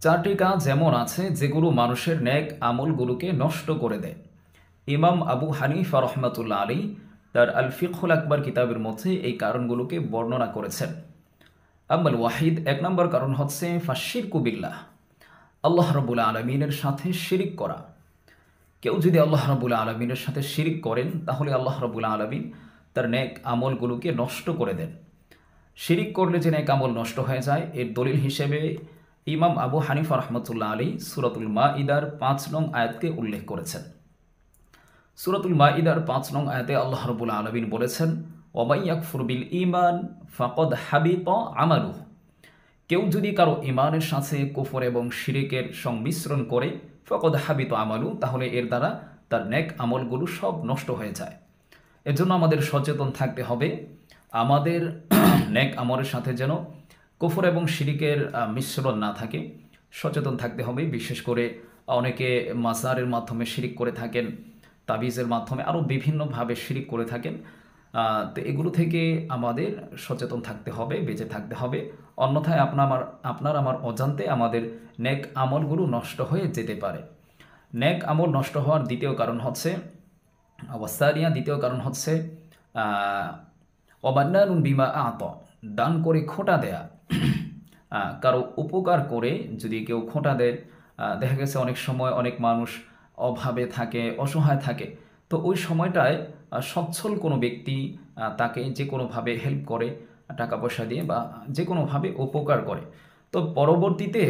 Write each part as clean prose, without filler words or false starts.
চারটি কাজ এমন আছে যেগুলো মানুষের নেক আমলগুলোকে নষ্ট করে দেয়। ইমাম আবু হানিফা রহমাতুল্লাহ আলী তার আল ফিকহুল আকবর কিতাবের মধ্যে এই কারণগুলোকে বর্ণনা করেছেন। আম্মাল ওয়াহিদ, এক নম্বর কারণ হচ্ছে ফাশিরকু বিল্লাহ, আল্লাহ রাব্বুল আলামিনের সাথে শিরিক করা। কেউ যদি আল্লাহ রাব্বুল আলামিনের সাথে শিরিক করেন তাহলে আল্লাহ রাব্বুল আলামিন তার নেক আমলগুলোকে নষ্ট করে দেন। শিরিক করলে যে নেক আমল নষ্ট হয়ে যায় এর দলিল হিসেবে ইমাম আবু হানিফা রহমতুল্লাহ আলী সূরাতুল মাইদার ৫ নং আয়াতকে উল্লেখ করেছেন। সূরাতুল মাইদার ৫ নং আয়াতে আল্লাহ রাব্বুল আলামিন বলেছেন, ওয়ামাই ইয়াকফুর বিল ঈমান ফাকাদ হাবিতা আমালুহু, কেউ যদি কারো ঈমানের সাথে কুফর এবং শিরিকের সংমিশ্রণ করে ফাকাদ হাবিতা আমালু, তাহলে এর দ্বারা তার নেক আমলগুলো সব নষ্ট হয়ে যায়। এজন্য আমাদের সচেতন থাকতে হবে, আমাদের নেক আমলের সাথে যেন কুফর এবং শিরিকের মিশ্রণ না থাকে। সচেতন থাকতে হবে। বিশেষ করে অনেকে মাজারের মাধ্যমে শিরিক করে থাকেন, তাবিজের মাধ্যমে আরও বিভিন্নভাবে শিরিক করে থাকেন। তো এগুলো থেকে আমাদের সচেতন থাকতে হবে, বেঁচে থাকতে হবে। অন্যথায় আপনার আমার অজান্তে আমাদের নেক আমলগুলো নষ্ট হয়ে যেতে পারে। নেক আমল নষ্ট হওয়ার দ্বিতীয় কারণ হচ্ছে অবান্নানুন বিমা আত, দান করে খোঁটা দেয়া। কারো উপকার করে যদি কেউ খোঁটা দেয়, দেখা গেছে অনেক সময় অনেক মানুষ অভাবে থাকে, অসহায় থাকে, তো ওই সময়টায় সচ্ছল কোনো ব্যক্তি তাকে যে কোনোভাবে হেল্প করে, টাকা পয়সা দিয়ে বা যে কোনোভাবে উপকার করে, তো পরবর্তীতে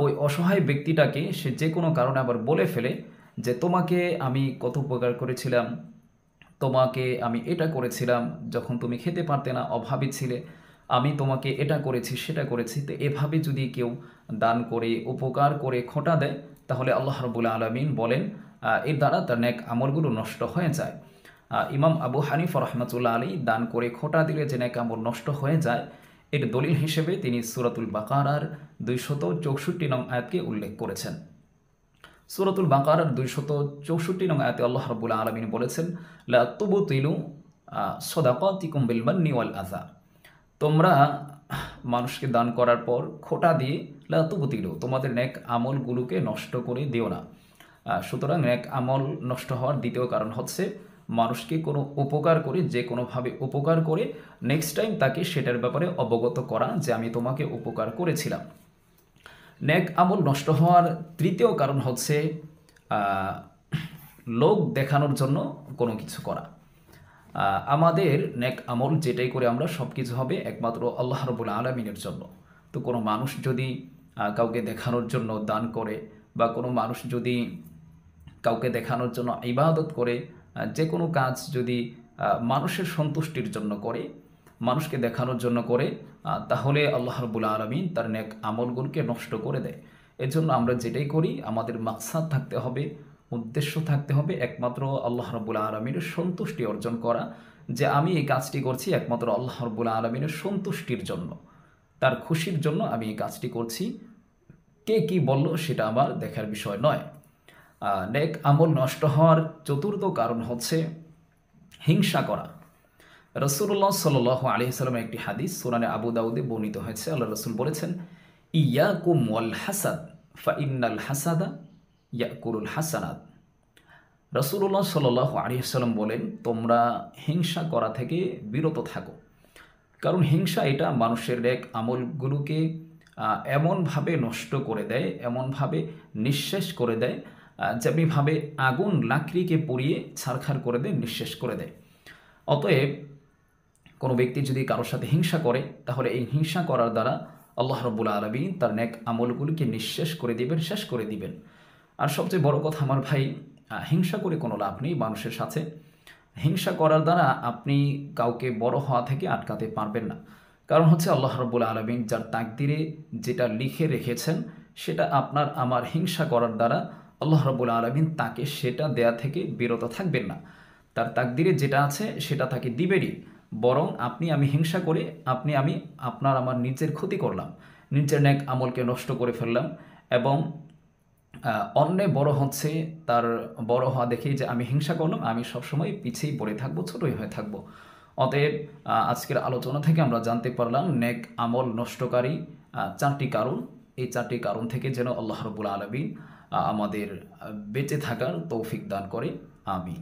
ওই অসহায় ব্যক্তিটাকে সে যে কোনো কারণে আবার বলে ফেলে যে তোমাকে আমি কত উপকার করেছিলাম, তোমাকে আমি এটা করেছিলাম যখন তুমি খেতে পারতে না, অভাবী ছিলে, আমি তোমাকে এটা করেছি সেটা করেছি। তো এভাবে যদি কেউ দান করে উপকার করে খোঁটা দেয় তাহলে আল্লাহ রাব্বুল আলামিন বলেন এর দ্বারা তার নেক আমলগুলো নষ্ট হয়ে যায়। ইমাম আবু হানিফা রহমাতুল্লাহ আলী দান করে খোঁটা দিলে যে নেক আমল নষ্ট হয়ে যায় এর দলিল হিসেবে তিনি সূরাতুল বাকারার 264 নং আয়াতকে উল্লেখ করেছেন। সূরাতুল বাকারার 264 নং আয়াতে আল্লাহ রাব্বুল আলামিন বলেছেন, লা তুবতিলু সাদাকাতিকুম বিল মান্নি ওয়াল আযা, তোমরা মানুষকে দান করার পর খোঁটা দিয়ে লা তুবতিলু, তোমাদের নেক আমলগুলোকে নষ্ট করে দিও না। সুতরাং নেক আমল নষ্ট হওয়ার দ্বিতীয় কারণ হচ্ছে মানুষকে কোনো উপকার করে, যে কোনোভাবে উপকার করে নেক্সট টাইম তাকে সেটার ব্যাপারে অবগত করা যে আমি তোমাকে উপকার করেছিলাম। নেক আমল নষ্ট হওয়ার তৃতীয় কারণ হচ্ছে লোক দেখানোর জন্য কোনো কিছু করা। আমাদের নেক আমল যেটাই করে আমরা সব কিছু হবে একমাত্র আল্লাহ রাব্বুল আলামিনের জন্য। তো কোনো মানুষ যদি কাউকে দেখানোর জন্য দান করে বা কোনো মানুষ যদি কাউকে দেখানোর জন্য ইবাদত করে, যে কোনো কাজ যদি মানুষের সন্তুষ্টির জন্য করে, মানুষকে দেখানোর জন্য করে, তাহলে আল্লাহ রাব্বুল আলামিন তার নেক আমলগুলোকে নষ্ট করে দেয়। এজন্য আমরা যেটাই করি আমাদের মাকসাদ থাকতে হবে, উদ্দেশ্য থাকতে হবে একমাত্র আল্লাহ রাব্বুল আলামিনের সন্তুষ্টি অর্জন করা, যে আমি এই কাজটি করছি একমাত্র আল্লাহ রাব্বুল আলামিনের সন্তুষ্টির জন্য, তার খুশির জন্য আমি এই কাজটি করছি। কে কি বলল সেটা আমার দেখার বিষয় নয়। নেক আমল নষ্ট হওয়ার চতুর্থ কারণ হচ্ছে হিংসা করা। রাসূলুল্লাহ সাল্লাল্লাহু আলাইহি সাল্লামের একটি হাদিস সুনানে আবু দাউদে বর্ণিত হয়েছে। আল্লাহ রাসূল বলেছেন, ইয়াকুম ওয়াল হাসাদ ফা ইন্নাল হাসাদা ইয়াকুলুল হাসানাত। রাসূলুল্লাহ সাল্লাল্লাহু আলাইহি সাল্লাম বলেন, তোমরা হিংসা করা থেকে বিরত থাকো, কারণ হিংসা এটা মানুষের নেক আমলগুলোকে এমনভাবে নষ্ট করে দেয়, এমনভাবে নিঃশেষ করে দেয়, যেমনিভাবে আগুন লাকড়িকে পুড়িয়ে ছারখার করে দেয়, নিঃশেষ করে দেয়। অতএব কোনো ব্যক্তি যদি কারোর সাথে হিংসা করে তাহলে এই হিংসা করার দ্বারা আল্লাহ রাব্বুল আলামিন তার নেক আমলগুলিকে নিঃশেষ করে দিবেন, শেষ করে দিবেন। আর সবচেয়ে বড় কথা আমার ভাই, হিংসা করে কোনো লাভ নেই মানুষের সাথে। হিংসা করার দ্বারা আপনি কাউকে বড় হওয়া থেকে আটকাতে পারবেন না। কারণ হচ্ছে আল্লাহ রাব্বুল আলামিন যার তাকদিরে যেটা লিখে রেখেছেন সেটা আপনার আমার হিংসা করার দ্বারা আল্লাহ রাব্বুল আলামিন তাকে সেটা দেয়া থেকে বিরত থাকবেন না। তার তাকদিরে যেটা আছে সেটা তাকে দিবেনই, বরং আপনি আমি হিংসা করে আমি আপনার আমার নিজের ক্ষতি করলাম, নিজের নেক আমলকে নষ্ট করে ফেললাম, এবং অন্যে বড় হচ্ছে তার বড় হওয়া দেখেই যে আমি হিংসা করলাম, আমি সবসময় পিছিয়েই পড়ে থাকবো, ছোটই হয়ে থাকবো। অতএব আজকের আলোচনা থেকে আমরা জানতে পারলাম নেক আমল নষ্টকারী চারটি কারণ। এই 4টি কারণ থেকে যেন আল্লাহ রাব্বুল আলামিন আমাদের বেঁচে থাকার তৌফিক দান করে। আমিন।